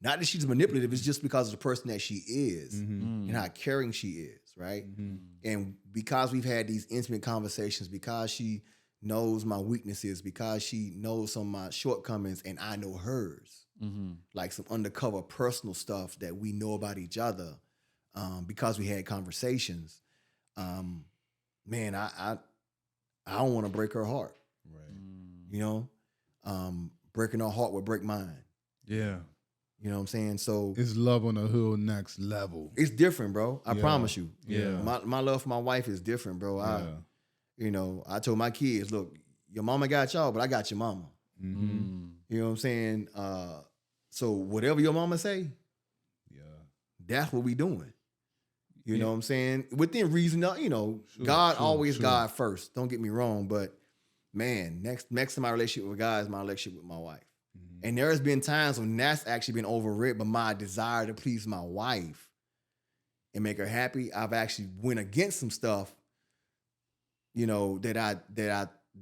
Not that she's manipulative, it's just because of the person that she is and how caring she is, right? And because we've had these intimate conversations, because she knows my weaknesses, because she knows some of my shortcomings and I know hers, like some undercover personal stuff that we know about each other, because we had conversations, man, I don't want to break her heart. Right. Breaking her heart would break mine. Yeah. You know what I'm saying? So it's love on a whole next level. It's different, bro. I promise you. Yeah. My love for my wife is different, bro. I told my kids, look, your mama got y'all, but I got your mama. You know what I'm saying? So whatever your mama say, that's what we doing. You know what I'm saying? Within reason, God always God first. Don't get me wrong, but man, next to my relationship with God is my relationship with my wife. And there has been times when that's actually been overridden by my desire to please my wife and make her happy. I've actually went against some stuff, that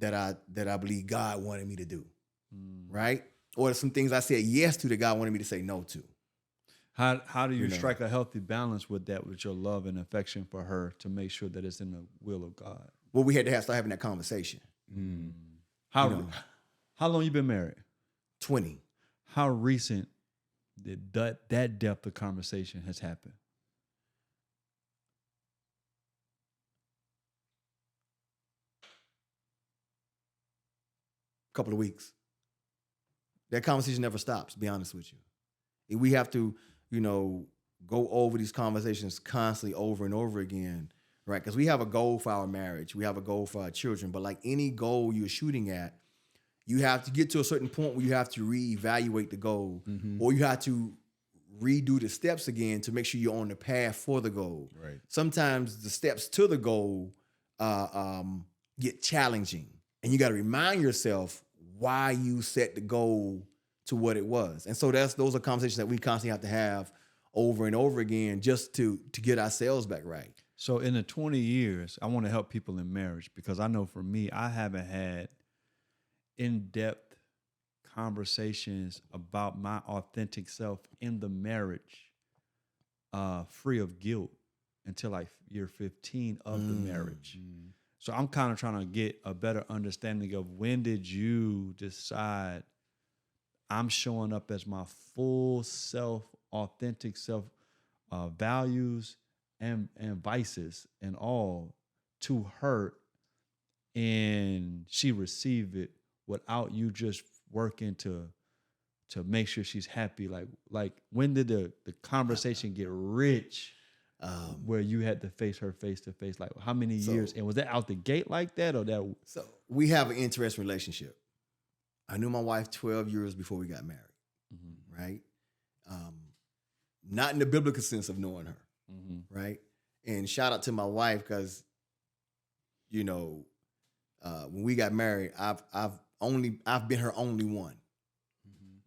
I believe God wanted me to do, right? Or some things I said yes to that God wanted me to say no to. How do you strike a healthy balance with that, with your love and affection for her, to make sure that it's in the will of God? Well, we had to start having that conversation. How long you been married? 20. How recent did that depth of conversation has happened? Couple of weeks. That conversation never stops, to be honest with you. We have to, go over these conversations constantly over and over again, right? Because we have a goal for our marriage. We have a goal for our children. But like any goal you're shooting at, you have to get to a certain point where you have to reevaluate the goal, or you have to redo the steps again to make sure you're on the path for the goal. Right. Sometimes the steps to the goal get challenging, and you got to remind yourself why you set the goal to what it was. And so those are conversations that we constantly have to have over and over again just to get ourselves back right. So in the 20 years, I want to help people in marriage, because I know for me, I haven't had in-depth conversations about my authentic self in the marriage free of guilt until like year 15 of the marriage. So I'm kind of trying to get a better understanding of, when did you decide I'm showing up as my full self, authentic self, values and vices and all to her, and she received it without you just working to make sure she's happy? Like when did the conversation get rich where you had to face her face to face? Like how many years? And was that out the gate like that, or that? So we have an interesting relationship. I knew my wife 12 years before we got married, right? Not in the biblical sense of knowing her, right? And shout out to my wife, because, you know, when we got married, I've been her only one,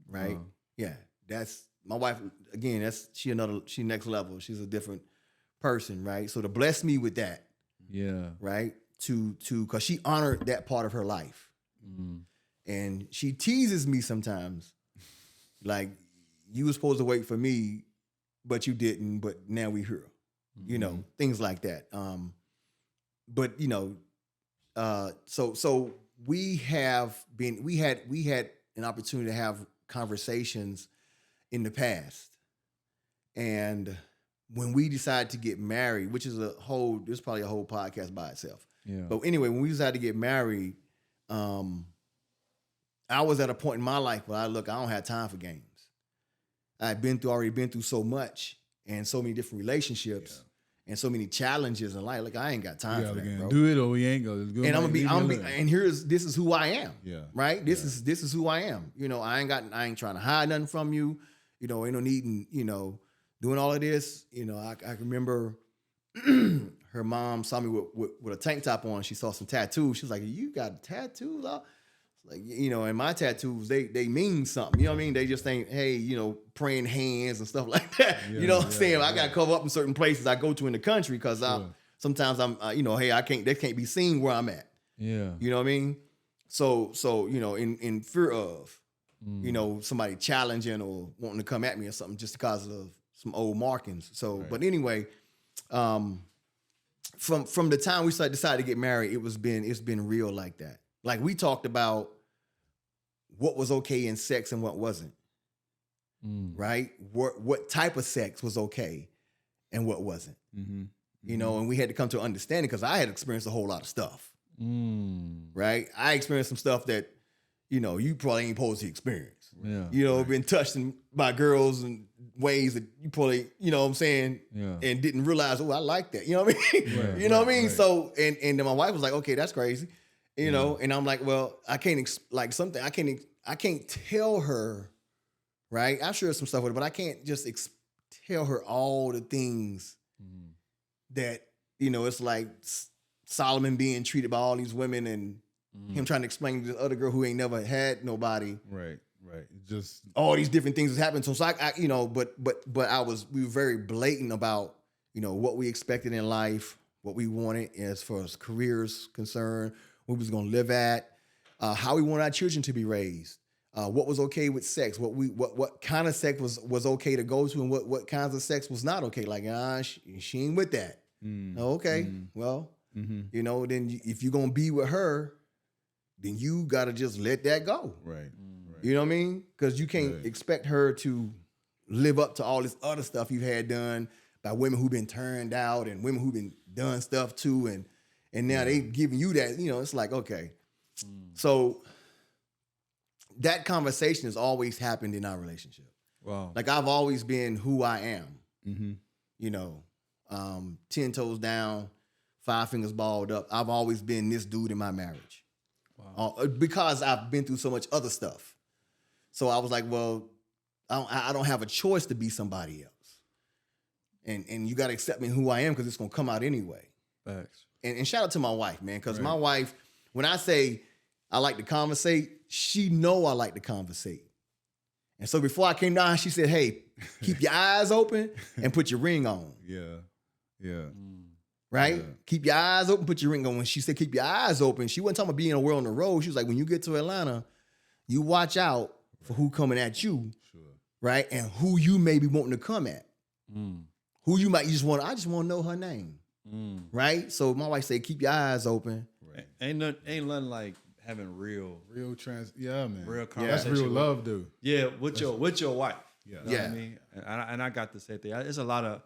right? Wow. Yeah, that's my wife. Again, she next level. She's a different person, right? So to bless me with that, right? Because she honored that part of her life. And she teases me sometimes, like, you were supposed to wait for me, but you didn't, but now we here. You know, things like that. But you know, so we had an opportunity to have conversations in the past. And when we decided to get married, which is there's probably a whole podcast by itself. Yeah. But anyway, when we decided to get married, I was at a point in my life where I don't have time for games. I've already been through so much and so many different relationships and so many challenges in life. Like, I ain't got time for that, bro. Do it or we ain't gonna do it. And this is who I am. Yeah. Right? This is who I am. You know, I ain't trying to hide nothing from you. You know, ain't no needing, you know, doing all of this. You know, I remember her mom saw me with a tank top on. She saw some tattoos. She was like, "You got tattoos?" Like, you know, and my tattoos, they mean something. You know what I mean? They just ain't, hey, you know, praying hands and stuff like that. Yeah, you know what I'm saying? I got to cover up in certain places I go to in the country, because sometimes I'm, you know, hey, they can't be seen where I'm at. Yeah. You know what I mean? So you know, in fear of, you know, somebody challenging or wanting to come at me or something just because of some old markings. So, but anyway, from the time we decided to get married, it's been real like that. Like, we talked about what was okay in sex and what wasn't, right? What type of sex was okay and what wasn't, you know, and we had to come to an understanding, because I had experienced a whole lot of stuff, right? I experienced some stuff that, you know, you probably ain't supposed to experience. Yeah, you know, been touched by girls in ways that you probably, you know what I'm saying, and didn't realize, oh, I like that. You know what I mean? You know what I mean? Right. So, and then my wife was like, okay, that's crazy. You know, and I'm like, well, I can't I can't tell her, right? I share some stuff with her, but I can't just tell her all the things that, you know, it's like Solomon being treated by all these women and him trying to explain to the other girl who ain't never had nobody. Right. Just all these different things that happened. So I you know, but we were very blatant about, you know, what we expected in life, what we wanted as far as careers concerned, where we was going to live at, how we wanted our children to be raised, what was okay with sex, what kind of sex was okay to go to, and what kinds of sex was not okay. Like, she ain't with that. Okay, well, you know, then if you're going to be with her, then you got to just let that go. Right. You know what I mean? Because you can't expect her to live up to all this other stuff you've had done by women who've been turned out and women who've been done stuff too, and now they giving you that. You know, it's like, okay. So that conversation has always happened in our relationship. Wow. Like, I've always been who I am. You know, 10 toes down, 5 fingers balled up. I've always been this dude in my marriage. Wow. Because I've been through so much other stuff. So I was like, well, I don't have a choice to be somebody else. And you got to accept me who I am because it's going to come out anyway. Facts. And shout out to my wife, man, because my wife, when I say I like to conversate, she know I like to conversate. And so before I came down, she said, hey, keep your eyes open and put your ring on. Yeah. Right? Yeah. Keep your eyes open, put your ring on. When she said keep your eyes open, she wasn't talking about being a world on the road. She was like, when you get to Atlanta, you watch out for who coming at you, right? And who you may be wanting to come at. Who you might I just want to know her name. Right? So my wife said, keep your eyes open. Right. Ain't nothing like having real conversation. That's real love, dude. Yeah, with your wife. Yeah. You know what I mean? And I got to say that there's a lot of,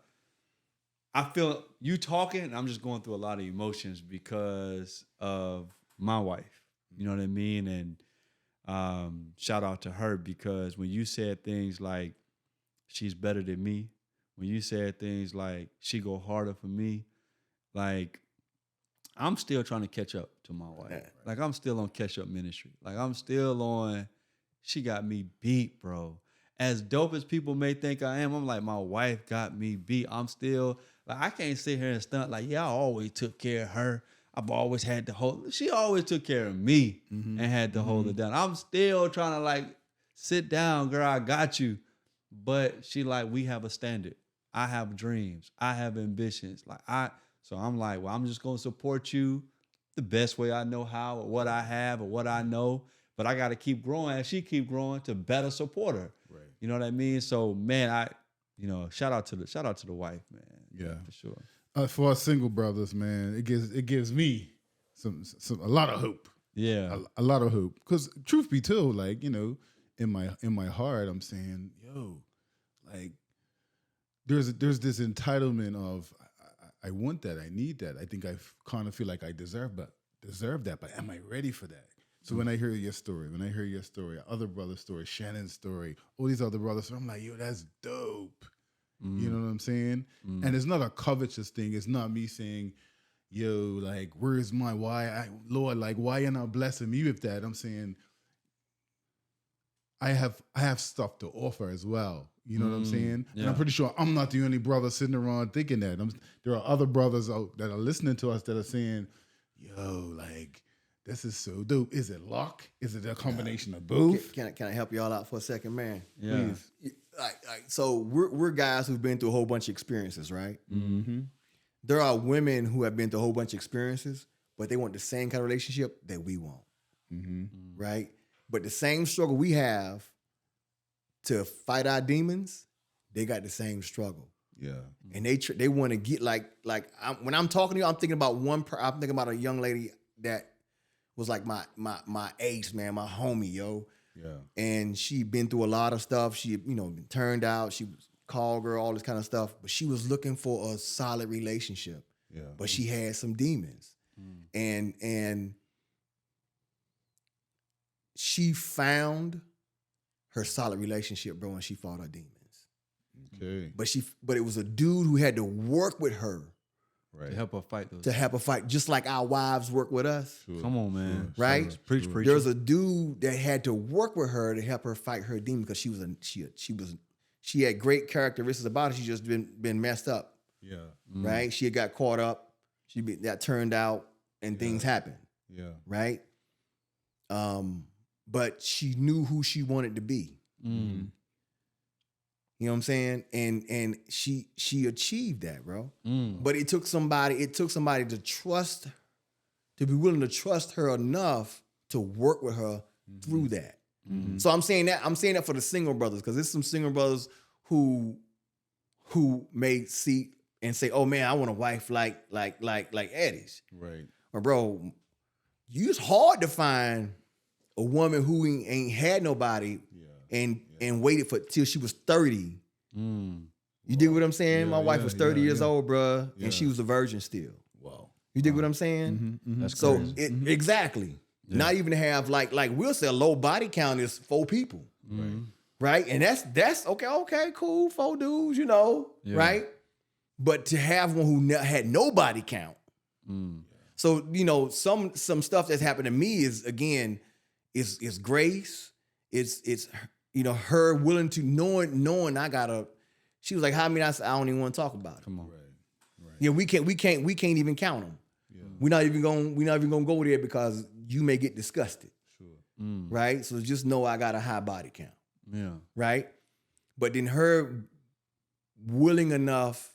I feel you talking, I'm just going through a lot of emotions because of my wife. You know what I mean? And shout out to her, because when you said things like she's better than me, when you said things like she go harder for me, like I'm still trying to catch up to my wife. Yeah. Like I'm still on catch up ministry. Like I'm still on, she got me beat, bro. As dope as people may think I am, I'm like, my wife got me beat. I'm still, like, I can't sit here and stunt like, yeah, I always took care of her. I've always had to hold, she always took care of me and had to hold it down. I'm still trying to like, sit down, girl, I got you. But she like, we have a standard. I have dreams. I have ambitions. So I'm like, well, I'm just going to support you the best way I know how, or what I have, or what I know. But I got to keep growing as she keep growing to better support her. Right. You know what I mean? So, man, shout out to the wife, man. Yeah, for sure. For us single brothers, man, it gives me a lot of hope. Yeah, a lot of hope. Because truth be told, like, in my heart, I'm saying, yo, like, there's this entitlement of I want that, I need that. I think I kind of feel like I deserve that, but am I ready for that? So when I hear your story, other brother's story, Shannon's story, all these other brothers, I'm like, yo, that's dope. You know what I'm saying? And it's not a covetous thing. It's not me saying, yo, like, where's my Lord, like, why you're not blessing me with that? I'm saying, I have stuff to offer as well. You know what I'm saying? Yeah. And I'm pretty sure I'm not the only brother sitting around thinking that. There are other brothers out that are listening to us that are saying, yo, like, this is so dope. Is it luck? Is it a combination of both? Can I help y'all out for a second, man? Yeah. Please. So we're guys who've been through a whole bunch of experiences, right? Mm-hmm. There are women who have been through a whole bunch of experiences, but they want the same kind of relationship that we want, right? But the same struggle we have to fight our demons, they got the same struggle. Yeah, and they want to get when I'm talking to you, I'm thinking about I'm thinking about a young lady that was like my ace, man, my homie, yo. Yeah. And she been through a lot of stuff. She, been turned out. She was call girl, all this kind of stuff. But she was looking for a solid relationship. Yeah. But she had some demons. And she found her solid relationship, bro, and she fought her demons. Okay. But it was a dude who had to work with her. Right. To help her fight those. To help her fight, just like our wives work with us. Sure. Come on, man. Sure. Right? Sure. Preach. There's a dude that had to work with her to help her fight her demon because she had great characteristics about her. She just been messed up. Yeah. Right? She had got caught up. She got turned out, and things happened. Yeah. Right? But she knew who she wanted to be. You know what I'm saying? And she achieved that, bro. But it took somebody to be willing to trust her enough to work with her through that. So I'm saying that for the single brothers, because there's some single brothers who may see and say, oh man, I want a wife like Eddie's. Right. But bro, it's hard to find a woman who ain't had nobody and waited till she was 30. You dig what I'm saying? Yeah, my wife was 30 years old, bruh, Yeah. and she was a virgin still. Wow. You dig what I'm saying? That's So crazy. exactly. Yeah. Not even to have like we'll say a low body count is 4 people. Right? And that's okay, cool, 4 dudes, right? But to have one who had no body count. So, some stuff that's happened to me is, again, is grace. It's her willing to knowing I gotta. She was like, "How many?" I said, "I don't even want to talk about it." Come on, right. Yeah, we can't even count them. Yeah. We're not even gonna go there because you may get disgusted. Sure. Right. So just know I got a high body count. Yeah. Right. But then her willing enough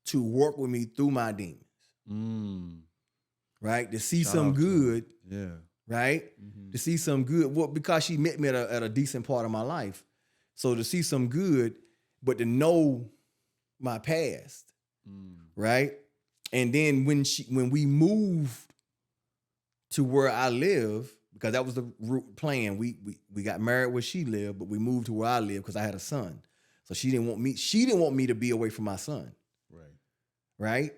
to work with me through my demons. Right. To see some good. Yeah. Right. To see some good. Well, because she met me at a decent part of my life. So to see some good, but to know my past. Right. And then when we moved to where I live, because that was the plan. We got married where she lived, but we moved to where I live because I had a son. So she didn't want me to be away from my son. Right. Right?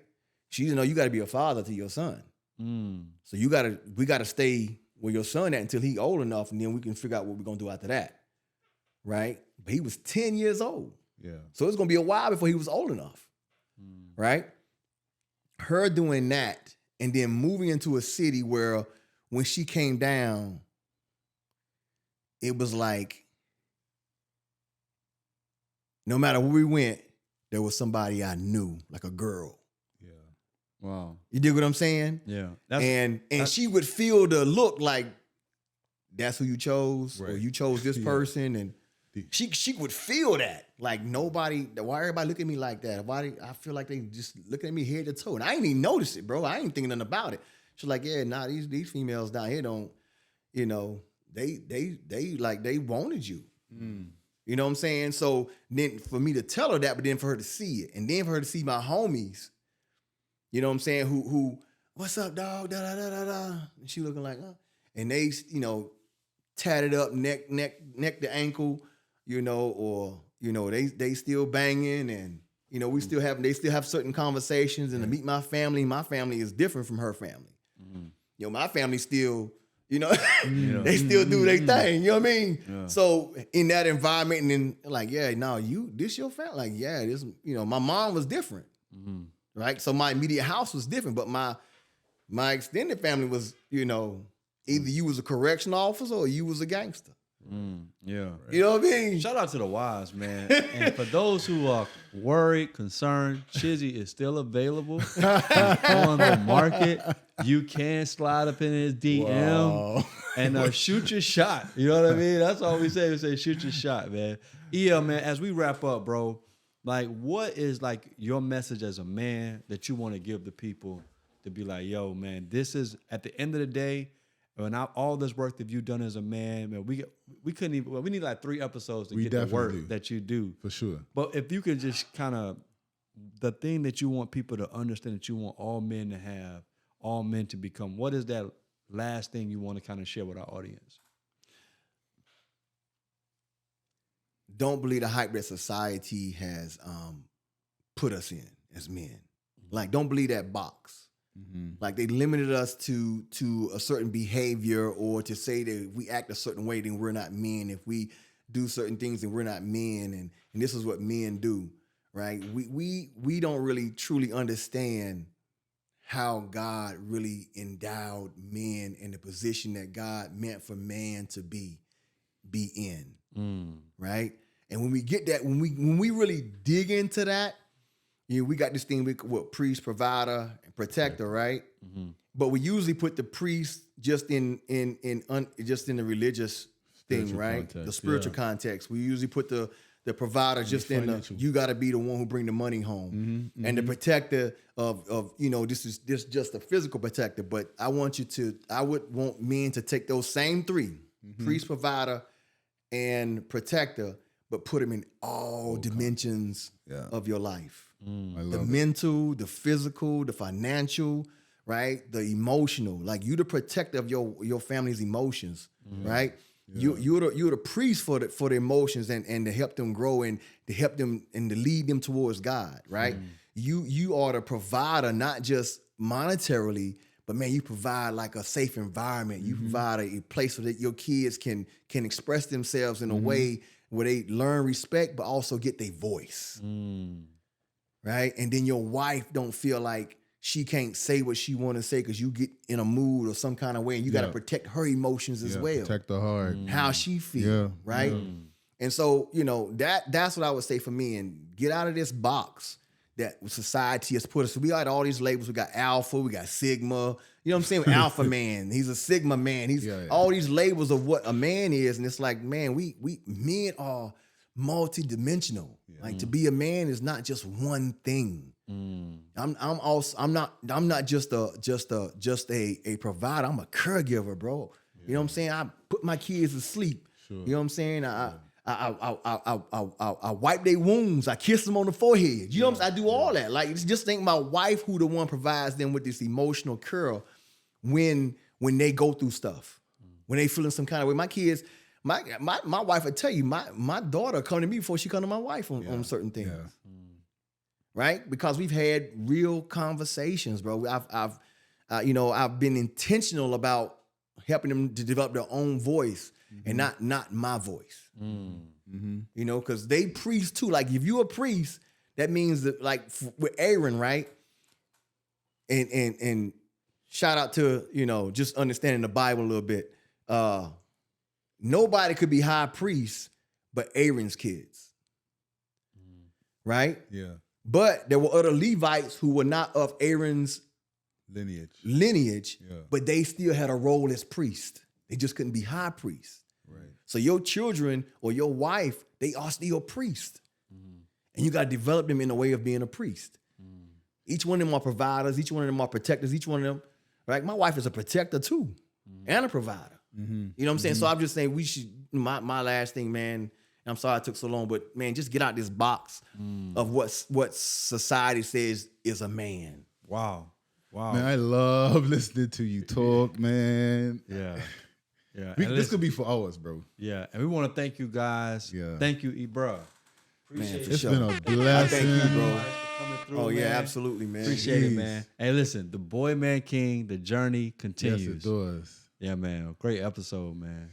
She didn't know you got to be a father to your son. So we gotta stay where your son at until he old enough, and then we can figure out what we're gonna do after that. Right? But he was 10 years old. Yeah. So it's gonna be a while before he was old enough. Right? Her doing that and then moving into a city where when she came down, it was like no matter where we went, there was somebody I knew, like a girl. Yeah. Wow. You dig what I'm saying? Yeah. And she would feel the look like that's who you chose, or you chose this person, and she would feel that. Like why everybody look at me like that? Why I feel like they just looking at me head to toe. And I ain't even notice it, bro. I ain't thinking nothing about it. She's like, yeah, nah, these females down here don't, they wanted you. You know what I'm saying? So then for me to tell her that, but then for her to see it, and then for her to see my homies, you know what I'm saying, who what's up, dog? Da da da da da. And she looking like, and they, tatted up neck to ankle, or they still banging, and they still have certain conversations. And to meet my family is different from her family. My family still, they still do their thing. You know what I mean? Yeah. So in that environment, and then like, yeah, no, this your family? Like, yeah, this, my mom was different, right? So my immediate house was different, but my extended family was, either you was a correctional officer or you was a gangster. Yeah. Right. You know what I mean? Shout out to the wives, man. And for those who are worried, concerned, Chizzy is still available. He's on the market. You can slide up in his DM and shoot your shot. You know what I mean? That's all we say. We say shoot your shot, man. Yeah, man, as we wrap up, bro, like what is like your message as a man that you want to give the people to be like, yo, man, this is at the end of the day, and all this work that you've done as a man, man, we couldn't even. Well, we need like 3 episodes to get the work that you do for sure. But if you could just kind of the thing that you want people to understand that you want all men to have, all men to become. What is that last thing you want to kind of share with our audience? Don't believe the hype that society has put us in as men. Like, don't believe that box. Like they limited us to a certain behavior, or to say that if we act a certain way, then we're not men. If we do certain things, then we're not men. And this is what men do, right? We don't really truly understand how God really endowed men in the position that God meant for man to be in, right? And when we get that, when we really dig into that, we got this thing with priest, provider, and protector, right? But we usually put the priest just in the religious thing, right? Context, the spiritual context. We usually put the provider just in the, you got to be the one who bring the money home, and the protector of this is just a physical protector. But I would want men to take those same 3, priest, provider, and protector, but put them in all dimensions of your life. The mental, the physical, the financial, right? The emotional. Like, you the protector of your family's emotions, right? Yeah. You're the priest for the emotions and to help them grow and to help them and to lead them towards God, right? You are the provider, not just monetarily, but man, you provide like a safe environment. You provide a place so that your kids can express themselves in a way where they learn respect, but also get their voice. Right? And then your wife don't feel like she can't say what she want to say because you get in a mood or some kind of way, and you got to protect her emotions as well. Protect her heart. How she feel, right? And so, you know, that's what I would say for me. And get out of this box that society has put us. So we got all these labels. We got alpha, we got sigma. You know what I'm saying? Alpha man, he's a sigma man. He's all these labels of what a man is. And it's like, man, we men are multidimensional. Like to be a man is not just one thing. I'm not just a provider. I'm a caregiver, bro. You know what I'm saying? I put my kids to sleep. Sure. You know what I'm saying? I wipe their wounds. I kiss them on the forehead. You know what I'm saying? I do all that. Like, it's just think my wife who the one provides them with this emotional care when they go through stuff, when they feeling some kind of way. My kids, my wife would tell you, my daughter come to me before she come to my wife on certain things. Yeah. Right? Because we've had real conversations, bro. I've been intentional about helping them to develop their own voice and not my voice. You know, because they priest too. Like, if you a priest, that means that, like, with Aaron, right? And shout out to, you know, just understanding the Bible a little bit. Nobody could be high priest but Aaron's kids. Right? Yeah. But there were other Levites who were not of Aaron's lineage, but they still had a role as priest. They just couldn't be high priest. Right. So your children or your wife, they are still priests. And you got to develop them in a way of being a priest. Each one of them are providers. Each one of them are protectors. Each one of them, right? My wife is a protector too, and a provider. You know what I'm saying? So I'm just saying we should, my last thing, man, I'm sorry it took so long, but man, just get out this box of what society says is a man. Wow. Man, I love listening to you talk, man. Yeah. This could be for hours, bro. Yeah. And we want to thank you guys. Yeah. Thank you, Ebra. Appreciate it. It's been a blessing. Thank you, bro. Through, oh, yeah, man. Absolutely, man. Appreciate it, man. Hey, listen, the Boy Man King, the journey continues. Yes, it does. Yeah, man. Great episode, man.